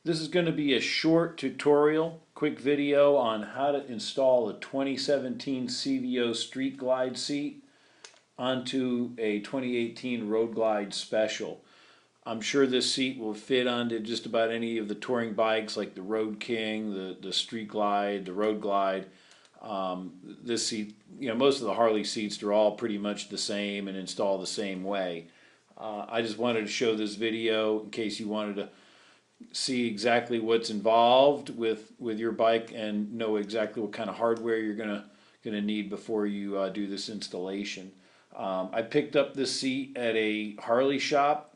This is going to be a short tutorial, quick video on how to install a 2017 CVO Street Glide seat onto a 2018 Road Glide Special. I'm sure this seat will fit onto just about any of the touring bikes like the Road King, the Street Glide, the Road Glide. This seat, most of the Harley seats are all pretty much the same and install the same way. I just wanted to show this video in case you wanted to see exactly what's involved with your bike and know exactly what kind of hardware you're gonna need before you do this installation. I picked up this seat at a Harley shop,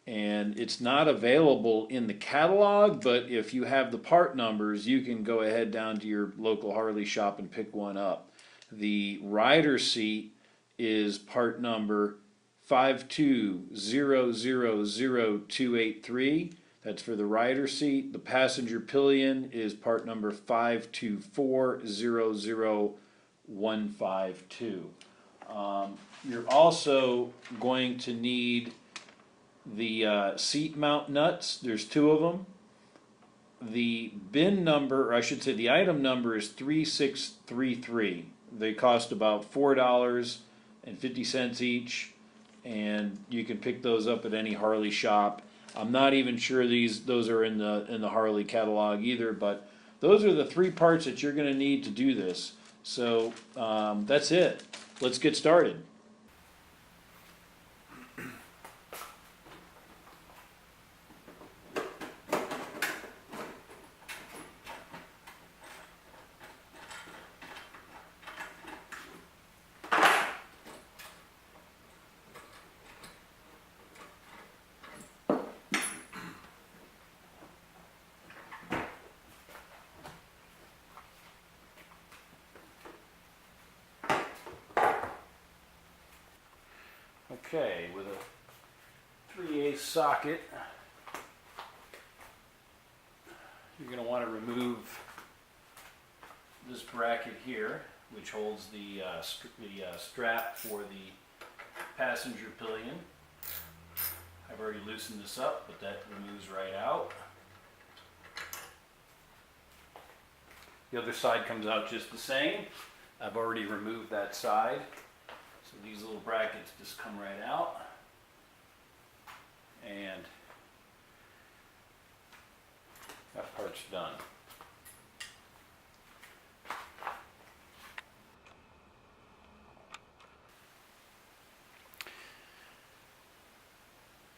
and it's not available in the catalog, but if you have the part numbers, you can go ahead down to your local Harley shop and pick one up. The rider seat is part number 520000283. That's for the rider seat. The passenger pillion is part number 524000152. You're also going to need the seat mount nuts. There's two of them. The bin number, or I should say the item number, is 3633. They cost about $4.50 each, and you can pick those up at any Harley shop. I'm not even sure those are in the Harley catalog either, but those are the three parts that you're going to need to do this. So that's it. Let's get started. Okay, with a 3/8 socket, you're going to want to remove this bracket here, which holds the strap for the passenger pillion. I've already loosened this up, but that removes right out. The other side comes out just the same. I've already removed that side. So these little brackets just come right out, and that part's done.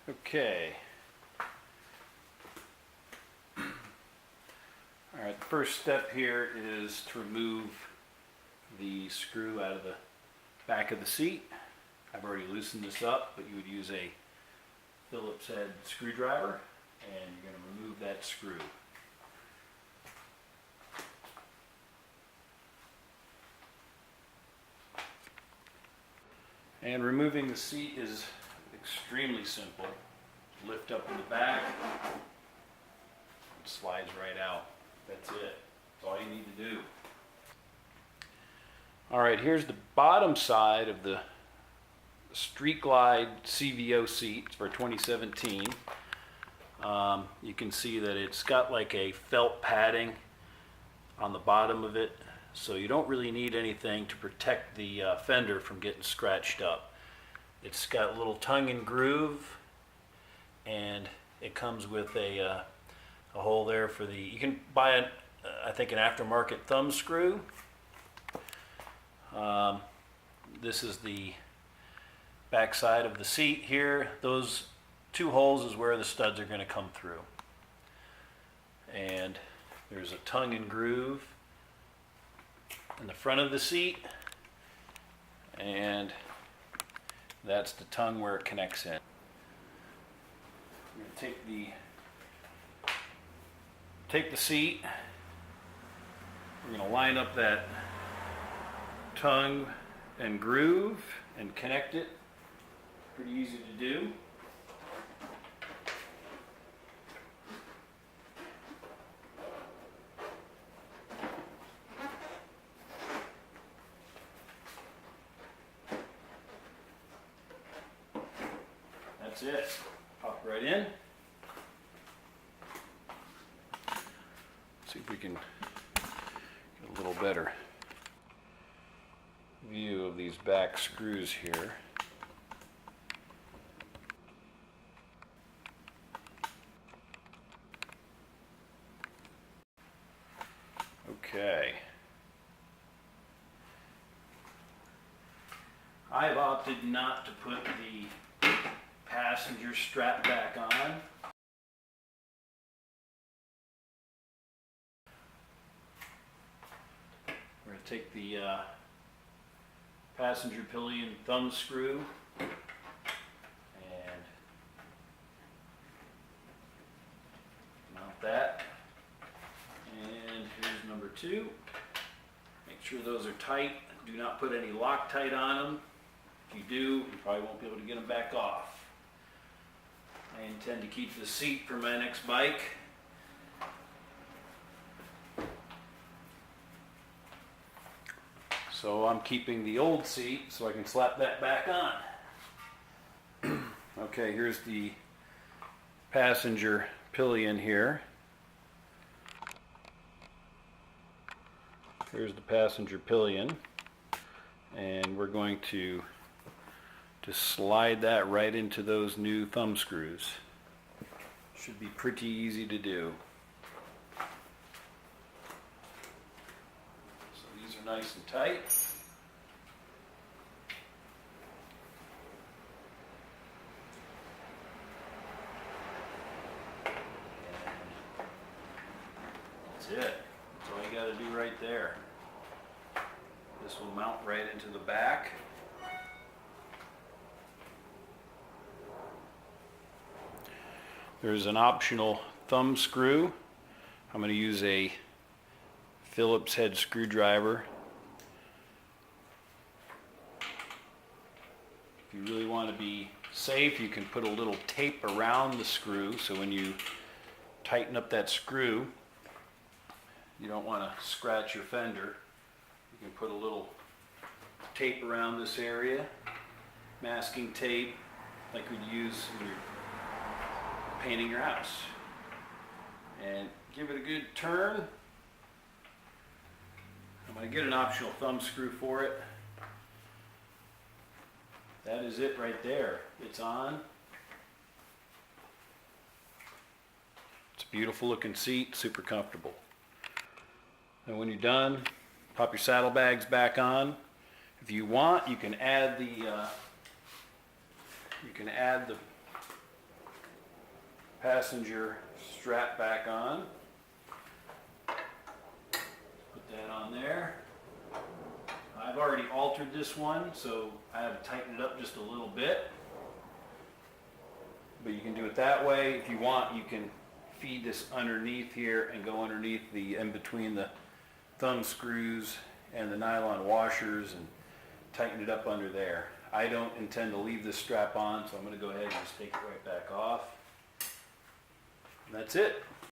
Okay. All right, the first step here is to remove the screw out of the back of the seat. I've already loosened this up, but you would use a Phillips head screwdriver, and you're going to remove that screw. And removing the seat is extremely simple. Lift up in the back, it slides right out. That's it. That's all you need to do. All right, here's the bottom side of the Street Glide CVO seat for 2017. You can see that it's got like a felt padding on the bottom of it, so you don't really need anything to protect the fender from getting scratched up. It's got a little tongue and groove, and it comes with a hole there for the, you can buy I think an aftermarket thumb screw. This is the back side of the seat here. Those two holes is where the studs are going to come through. And there's a tongue and groove in the front of the seat, and that's the tongue where it connects in. We're going to take the seat. We're going to line up that tongue and groove and connect it. Pretty easy to do. That's it. Pop right in. if we can get a little better view of these back screws here. Okay. I've opted not to put the passenger strap back on. We're going to take the passenger pillion thumb screw and mount that. And here's number 2. Make sure those are tight. Do not put any Loctite on them. If you do, you probably won't be able to get them back off. I intend to keep the seat for my next bike. So I'm keeping the old seat so I can slap that back on. Okay, here's the passenger pillion here. Here's the passenger pillion. And we're going to slide that right into those new thumb screws. Should be pretty easy to do. So these are nice and tight. That's it. That's all you got to do right there. This will mount right into the back. There's an optional thumb screw. I'm going to use a Phillips head screwdriver. If you really want to be safe, you can put a little tape around the screw, so when you tighten up that screw, you don't want to scratch your fender. You can put a little tape around this area, masking tape, like we'd use when you're painting your house. And give it a good turn. I'm going to get an optional thumb screw for it. That is it right there. It's on. It's a beautiful looking seat, super comfortable. And when you're done, pop your saddlebags back on. If you want, you can add the passenger strap back on. Put that on there. I've already altered this one, so I have to tighten it up just a little bit. But you can do it that way. If you want, you can feed this underneath here and go underneath in between the thumb screws and the nylon washers and tighten it up under there. I don't intend to leave this strap on, so I'm going to go ahead and just take it right back off. And that's it.